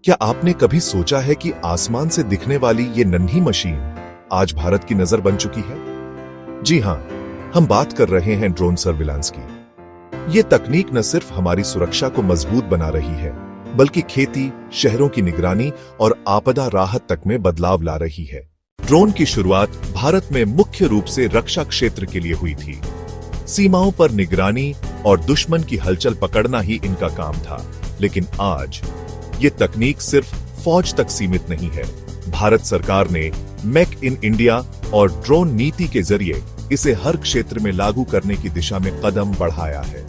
क्या आपने कभी सोचा है कि आसमान से दिखने वाली ये नन्ही मशीन आज भारत की नजर बन चुकी है? जी हां, हम बात कर रहे हैं ड्रोन सर्विलांस की। ये तकनीक न सिर्फ हमारी सुरक्षा को मजबूत बना रही है, बल्कि खेती, शहरों की निगरानी और आपदा राहत तक में बदलाव ला रही है। ड्रोन की शुरुआत भारत में मुख्य रूप से रक्षा क्षेत्र के लिए हुई थी। सीमाओं पर निगरानी और दुश्मन की हलचल पकड़ना ही इनका काम था। लेकिन आज ये तकनीक सिर्फ फौज तक सीमित नहीं है। भारत सरकार ने मेक इन इंडिया और ड्रोन नीति के जरिए इसे हर क्षेत्र में लागू करने की दिशा में कदम बढ़ाया है।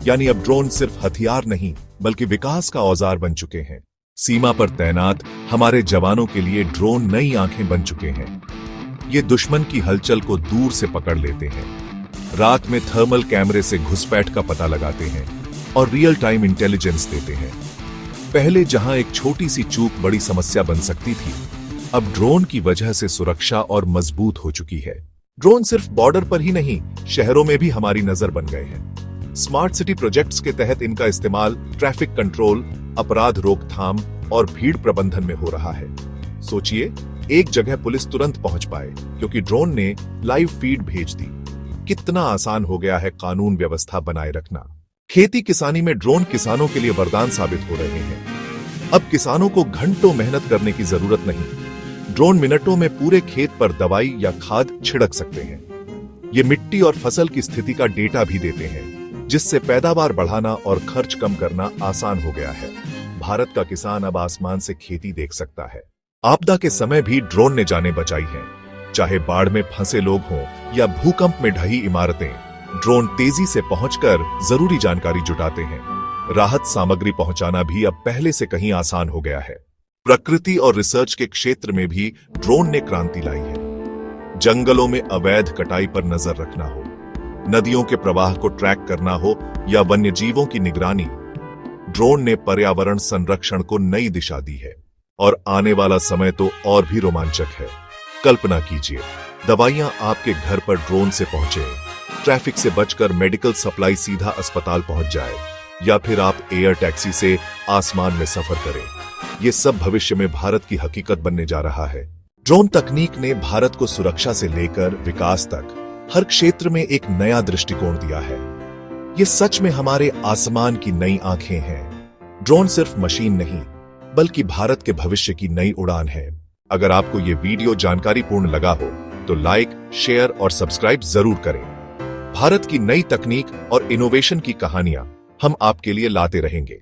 यानी अब ड्रोन सिर्फ हथियार नहीं, बल्कि विकास का औजार बन चुके हैं। सीमा पर तैनात हमारे जवानों के लिए ड्रोन नई आंखें बन चुके हैं। ये दुश्मन की हलचल को दूर से पकड़ लेते हैं, रात में थर्मल कैमरे से घुसपैठ का पता लगाते हैं और रियल टाइम इंटेलिजेंस देते हैं। पहले जहां एक छोटी सी चूक बड़ी समस्या बन सकती थी, अब ड्रोन की वजह से सुरक्षा और मजबूत हो चुकी है। ड्रोन सिर्फ बॉर्डर पर ही नहीं, शहरों में भी हमारी नजर बन गए हैं। स्मार्ट सिटी प्रोजेक्ट्स के तहत इनका इस्तेमाल ट्रैफिक कंट्रोल, अपराध रोकथाम और भीड़ प्रबंधन में हो रहा है। सोचिए, एक जगह पुलिस तुरंत पहुंच पाए क्योंकि ड्रोन ने लाइव फीड भेज दी। कितना आसान हो गया है कानून व्यवस्था बनाए रखना। खेती किसानी में ड्रोन किसानों के लिए वरदान साबित हो रहे हैं। अब किसानों को घंटों मेहनत करने की जरूरत नहीं। ड्रोन मिनटों में पूरे खेत पर दवाई या खाद छिड़क सकते हैं। ये मिट्टी और फसल की स्थिति का डेटा भी देते हैं, जिससे पैदावार बढ़ाना और खर्च कम करना आसान हो गया है। भारत का किसान अब आसमान से खेती देख सकता है। आपदा के समय भी ड्रोन ने जानें बचाई हैं। चाहे बाढ़ में फंसे लोग हों या भूकंप में ढही इमारतें, ड्रोन तेजी से पहुंचकर जरूरी जानकारी जुटाते हैं। राहत सामग्री पहुंचाना भी अब पहले से कहीं आसान हो गया है। प्रकृति और रिसर्च के क्षेत्र में भी ड्रोन ने क्रांति लाई है। जंगलों में अवैध कटाई पर नजर रखना हो, नदियों के प्रवाह को ट्रैक करना हो या वन्यजीवों की निगरानी, ड्रोन ने पर्यावरण संरक्षण को नई दिशा दी है। और आने वाला समय तो और भी रोमांचक है। कल्पना कीजिए, दवाइयां आपके घर पर ड्रोन से पहुंचे, ट्रैफिक से बचकर मेडिकल सप्लाई सीधा अस्पताल पहुंच जाए, या फिर आप एयर टैक्सी से आसमान में सफर करें। ये सब भविष्य में भारत की हकीकत बनने जा रहा है। ड्रोन तकनीक ने भारत को सुरक्षा से लेकर विकास तक हर क्षेत्र में एक नया दृष्टिकोण दिया है। ये सच में हमारे आसमान की नई आंखें हैं। ड्रोन सिर्फ मशीन नहीं, बल्कि भारत के भविष्य की नई उड़ान है। अगर आपको ये वीडियो जानकारीपूर्ण लगा हो तो लाइक, शेयर और सब्सक्राइब जरूर करें। भारत की नई तकनीक और इनोवेशन की कहानियां हम आपके लिए लाते रहेंगे।